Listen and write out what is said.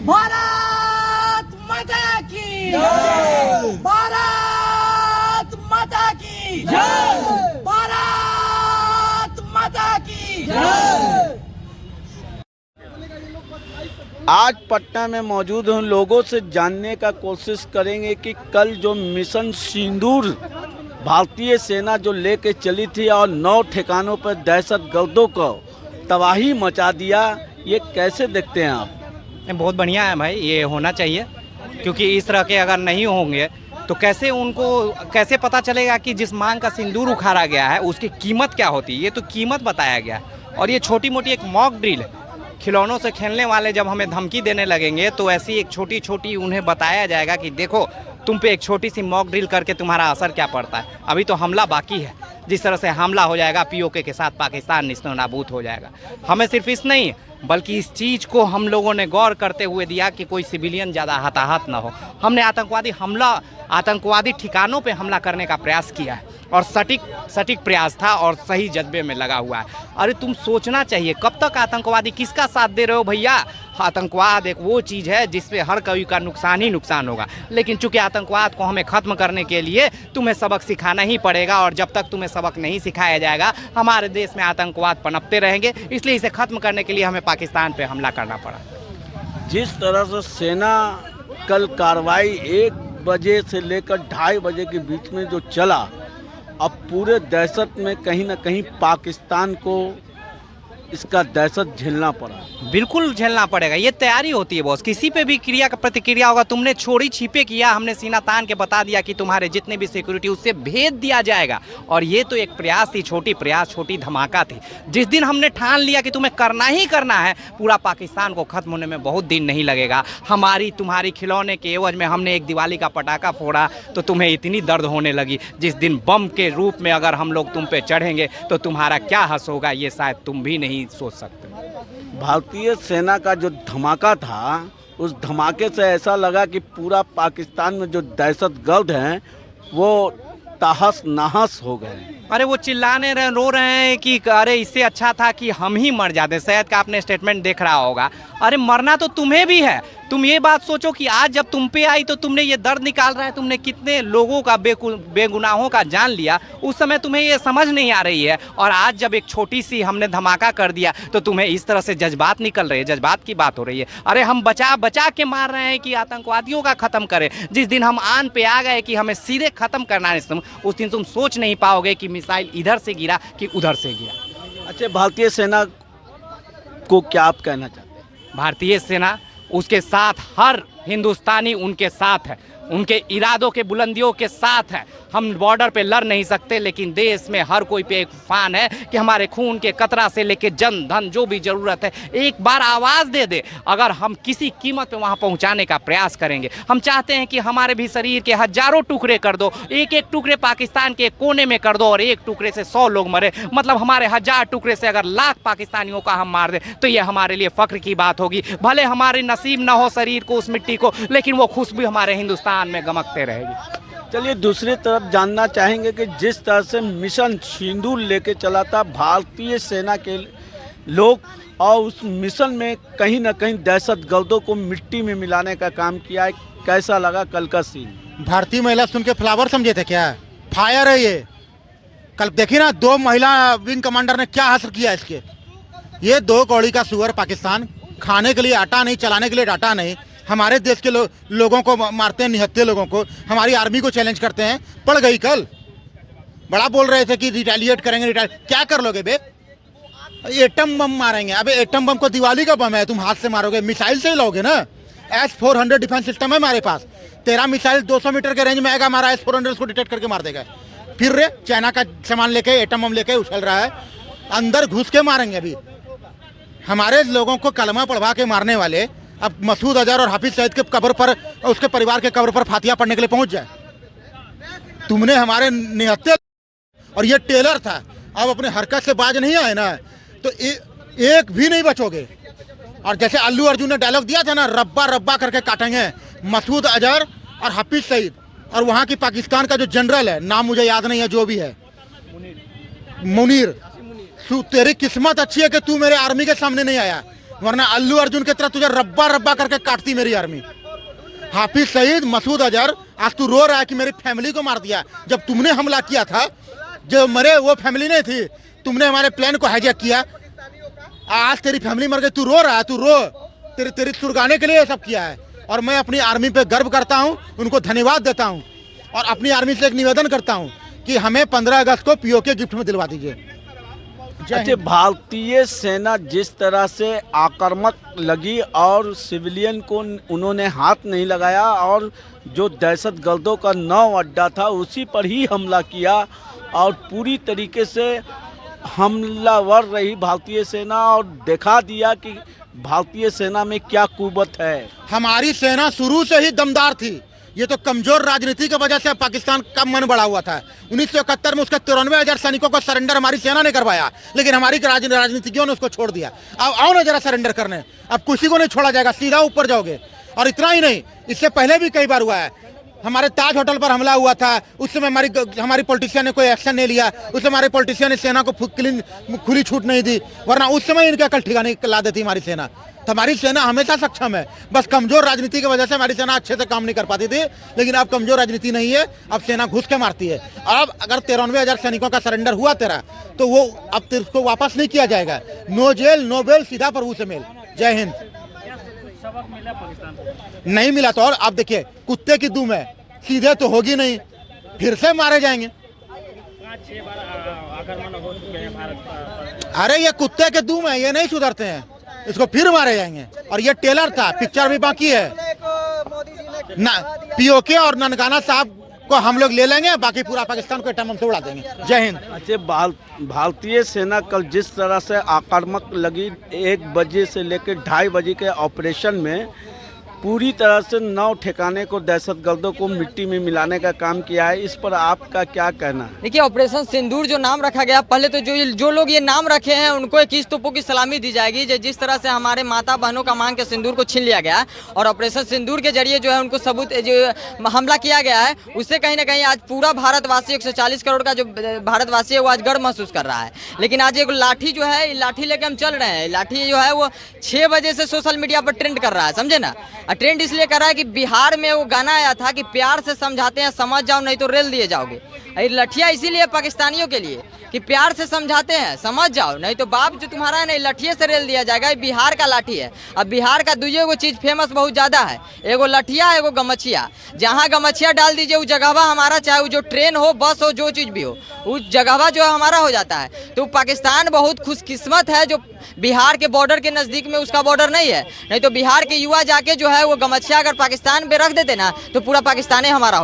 भारत माता की जय, भारत माता की जय, भारत माता की जय। आज पटना में मौजूद उन लोगों से जानने का कोशिश करेंगे कि कल जो मिशन सिंदूर भारतीय सेना जो लेके चली थी और 9 ठिकानों पर दहशतगर्दों को तबाही मचा दिया, ये कैसे देखते हैं आप? बहुत बढ़िया है भाई, ये होना चाहिए, क्योंकि इस तरह के अगर नहीं होंगे तो कैसे पता चलेगा कि जिस मांग का सिंदूर उखाड़ा गया है उसकी कीमत क्या होती है। ये तो कीमत बताया गया और ये छोटी मोटी एक मॉक ड्रिल है। खिलौनों से खेलने वाले जब हमें धमकी देने लगेंगे तो ऐसी एक छोटी छोटी उन्हें बताया जाएगा कि देखो तुम पे एक छोटी सी मॉक ड्रिल करके तुम्हारा असर क्या पड़ता है। अभी तो हमला बाकी है। जिस तरह से हमला हो जाएगा पीओके के साथ पाकिस्तान निस्तानाबूद हो जाएगा। हमें सिर्फ इस नहीं बल्कि इस चीज़ को हम लोगों ने गौर करते हुए दिया कि कोई सिविलियन ज़्यादा हताहत ना हो। हमने आतंकवादी ठिकानों पे हमला करने का प्रयास किया है और सटीक प्रयास था और सही जज्बे में लगा हुआ है। अरे तुम सोचना चाहिए, कब तक आतंकवादी किसका साथ दे रहे हो भैया? आतंकवाद एक वो चीज़ है जिसपे हर कोई का नुकसान ही नुकसान होगा, लेकिन चूंकि आतंकवाद को हमें ख़त्म करने के लिए तुम्हें सबक सिखाना ही पड़ेगा और जब तक तुम्हें सबक नहीं सिखाया जाएगा हमारे देश में आतंकवाद पनपते रहेंगे। इसलिए इसे ख़त्म करने के लिए हमें पाकिस्तान पे हमला करना पड़ा। जिस तरह से सेना कल कार्रवाई 1 बजे से लेकर 2:30 बजे के बीच में जो चला, अब पूरे दहशत में कहीं ना कहीं पाकिस्तान को इसका दहशत झेलना पड़ा। बिल्कुल झेलना पड़ेगा, ये तैयारी होती है बॉस। किसी पे भी क्रिया का प्रतिक्रिया होगा। तुमने छोड़ी छिपे किया, हमने सीना तान के बता दिया कि तुम्हारे जितने भी सिक्योरिटी उससे भेज दिया जाएगा। और ये तो एक प्रयास थी, छोटी धमाका थी। जिस दिन हमने ठान लिया कि तुम्हें करना ही करना है, पूरा पाकिस्तान को खत्म होने में बहुत दिन नहीं लगेगा। तुम्हारी खिलौने के एवज में हमने एक दिवाली का पटाखा फोड़ा तो तुम्हें इतनी दर्द होने लगी। जिस दिन बम के रूप में अगर हम लोग तुम पे चढ़ेंगे तो तुम्हारा क्या हंस होगा, ये शायद तुम भी नहीं सोच सकते। भारतीय सेना का जो धमाका था, उस धमाके से ऐसा लगा कि पूरा पाकिस्तान में जो दहशतगर्द हैं वो तहस नहस हो गए। अरे वो चिल्लाने रो रहे हैं कि अरे इससे अच्छा था कि हम ही मर जाते। सैयद का आपने स्टेटमेंट देख रहा होगा। अरे मरना तो तुम्हें भी है। तुम ये बात सोचो कि आज जब तुम पे आई तो तुमने ये दर्द निकाल रहा है, तुमने कितने लोगों का बेगुनाहों का जान लिया। उस समय तुम्हें ये समझ नहीं आ रही है और आज जब एक छोटी सी हमने धमाका कर दिया तो तुम्हें इस तरह से जज्बात निकल रहे हैं, जज्बात की बात हो रही है। अरे हम बचा के मार रहे हैं कि आतंकवादियों का ख़त्म करें। जिस दिन हम आन पे आ गए कि हमें सीधे ख़त्म करना है, उस दिन तुम सोच नहीं पाओगे कि मिसाइल इधर से गिरा कि उधर से गिरा। अच्छा, भारतीय सेना को क्या आप कहना चाहते हैं? भारतीय सेना उसके साथ, हर हिंदुस्तानी उनके साथ है, उनके इरादों के बुलंदियों के साथ है। हम बॉर्डर पे लड़ नहीं सकते, लेकिन देश में हर कोई पे एक फान है कि हमारे खून के कतरा से लेके जन धन जो भी ज़रूरत है एक बार आवाज़ दे दे। अगर हम किसी कीमत पे वहाँ पहुँचाने का प्रयास करेंगे। हम चाहते हैं कि हमारे भी शरीर के हजारों टुकड़े कर दो, एक टुकड़े पाकिस्तान के कोने में कर दो और एक टुकड़े से 100 लोग मरे। मतलब हमारे 1000 टुकड़े से अगर लाख पाकिस्तानियों का हम मार दें तो ये हमारे लिए फ़ख्र की बात होगी। भले हमारे नसीब न हो शरीर को उस मिट्टी को, लेकिन वो खुशबू हमारे हिंदुस्तान में गमकते रहेगी। चलिए, दूसरी तरफ जानना चाहेंगे कि जिस तरह से मिशन सिंदूर लेके चला था भारतीय सेना के लोग और उस मिशन में कहीं ना कहीं दहशतगर्दों को मिट्टी में मिलाने का काम किया है, कैसा लगा कल का सीन? भारतीय महिला सुन के फ्लावर समझे थे क्या? फायर है ये। कल देखिए ना, 2 महिला विंग कमांडर ने क्या हासिल किया इसके। ये 2 कौड़ी का सुअर पाकिस्तान, खाने के लिए आटा नहीं, चलाने के लिए डाटा नहीं, हमारे देश के लोगों को मारते हैं, निहत्ते लोगों को, हमारी आर्मी को चैलेंज करते हैं। पड़ गई कल। बड़ा बोल रहे थे कि रिटेलिएट करेंगे। क्या कर लोगे बे? एटम बम मारेंगे। अबे एटम बम को दिवाली का बम है, तुम हाथ से मारोगे? मिसाइल से ही लोगे ना। S-400 डिफेंस सिस्टम है हमारे पास। तेरा मिसाइल 200 मीटर के रेंज में आएगा, हमारा S-400 उसको डिटेक्ट करके मार देगा। फिर रे चाइना का सामान लेके एटम बम लेके उछल रहा है, अंदर घुस के मारेंगे। अभी हमारे लोगों को कलमा पढ़वा के मारने वाले अब मसूद अजहर और हाफिज सईद के कब्र पर, उसके परिवार के कब्र पर फातिया पढ़ने के लिए पहुंच जाए। तुमने हमारे निहत्ते, और ये टेलर था। अब अपने हरकत से बाज नहीं आए ना तो एक भी नहीं बचोगे। और जैसे अल्लू अर्जुन ने डायलॉग दिया था ना, रब्बा रब्बा करके काटेंगे मसूद अजहर और हाफिज सईद। और वहाँ की पाकिस्तान का जो जनरल है, नाम मुझे याद नहीं है, जो भी है, मुनीर। तेरी किस्मत अच्छी है कि तू मेरे आर्मी के सामने नहीं आया। वरना अल्लू अर्जुन की तरह तुझे रब्बा रब्बा करके काटती मेरी आर्मी। हाफिज सईद, मसूद अजहर, आज तू रो रहा है कि मेरी फैमिली को मार दिया। जब तुमने हमला किया था, जो मरे वो फैमिली नहीं थी, तुमने हमारे प्लान को हाईजैक किया। आज तेरी फैमिली मर गई, तू रो रहा है, तू रो। तेरी सुरगाने के लिए ये सब किया है। और मैं अपनी आर्मी पे गर्व करता हूँ, उनको धन्यवाद देता हूँ और अपनी आर्मी से एक निवेदन करता हूँ कि हमें 15 अगस्त को पीओके गिफ्ट में दिलवा दीजिए। अच्छा, भारतीय सेना जिस तरह से आक्रामक लगी और सिविलियन को उन्होंने हाथ नहीं लगाया और जो दहशतगर्दों का नौ अड्डा था उसी पर ही हमला किया और पूरी तरीके से हमलावर रही भारतीय सेना और दिखा दिया कि भारतीय सेना में क्या कुव्वत है। हमारी सेना शुरू से ही दमदार थी। ये तो कमजोर राजनीति की वजह से पाकिस्तान का मन बढ़ा हुआ था। 1971 में उसके 93,000 सैनिकों को सरेंडर हमारी सेना ने करवाया, लेकिन हमारी राजनीतिज्ञों ने उसको छोड़ दिया। अब आओ ना जरा सरेंडर करने, अब किसी को नहीं छोड़ा जाएगा, सीधा ऊपर जाओगे। और इतना ही नहीं, इससे पहले भी कई बार हुआ है। हमारे ताज होटल पर हमला हुआ था, उस समय हमारी पॉलिटिशियन ने कोई एक्शन नहीं लिया। उस समय हमारे पॉलिटिशियन ने सेना को खुली छूट नहीं दी, वरना उस समय इनका कल ठिकाने ला देती हमारी सेना। तो हमारी सेना हमेशा सक्षम है, बस कमजोर राजनीति की वजह से हमारी सेना अच्छे से काम नहीं कर पाती थी। लेकिन अब कमजोर राजनीति नहीं है, अब सेना घुस के मारती है। अब अगर 93,000 सैनिकों का सरेंडर हुआ तेरा, तो वो अब उसको वापस नहीं किया जाएगा। नो जेल नो बेल, सीधा प्रभु से मेल। जय हिंद। नहीं मिला तो और अब देखिए, कुत्ते की दुम है, सीधे तो होगी नहीं, फिर से मारे जाएंगे। अरे ये कुत्ते के दुम है, ये नहीं सुधरते हैं, इसको फिर मारे जाएंगे। और ये टेलर था, पिक्चर भी बाकी है ना। पीओके और ननकाना साहब को हम लोग ले लेंगे, बाकी पूरा पाकिस्तान को एटम से उड़ा देंगे। जय हिंद। अच्छा, भारतीय सेना कल जिस तरह से आक्रामक लगी, 1 बजे से लेकर 2:30 बजे के ऑपरेशन में पूरी तरह से 9 ठिकाने को दहशतगर्दों को मिट्टी में मिलाने का काम किया है, इस पर आपका क्या कहना है? देखिए, ऑपरेशन सिंदूर जो नाम रखा गया, पहले तो जो लोग ये नाम रखे हैं उनको 21 तोपों की सलामी दी जाएगी। जिस तरह से हमारे माता बहनों का मांग के सिंदूर को छीन लिया गया और ऑपरेशन सिंदूर के जरिए जो है उनको सबूत जो हमला किया गया है, उससे कहीं ना कहीं आज पूरा भारतवासी, 140 करोड़ का जो भारतवासी है वो आज गर्व महसूस कर रहा है। लेकिन आज एक लाठी जो है, लाठी लेके हम चल रहे हैं। लाठी जो है वो 6 बजे से सोशल मीडिया पर ट्रेंड कर रहा है, समझे ना। ट्रेंड इसलिए कर रहा है कि बिहार में वो गाना आया था कि प्यार से समझाते हैं, समझ जाओ नहीं तो रेल दिए जाओगे। ये लठिया इसीलिए पाकिस्तानियों के लिए कि प्यार से समझाते हैं, समझ जाओ नहीं तो बाप जो तुम्हारा है नहीं, लठिए से रेल दिया जाएगा। ये बिहार का लाठी है। अब बिहार का दूसरी चीज़ फेमस बहुत ज़्यादा है, एगो लठिया, एगो गमछिया। जहाँ गमछिया डाल दीजिए उस जगह हमारा, चाहे वो जो ट्रेन हो, बस हो, जो चीज़ भी हो, उस जगह जो है हमारा हो जाता है। तो पाकिस्तान बहुत खुशकिस्मत है जो बिहार के बॉर्डर के नज़दीक में उसका बॉर्डर नहीं है। नहीं तो बिहार के युवा जाके जो है वो गमछिया अगर पाकिस्तान पे रख देते ना तो पूरा पाकिस्तान हमारा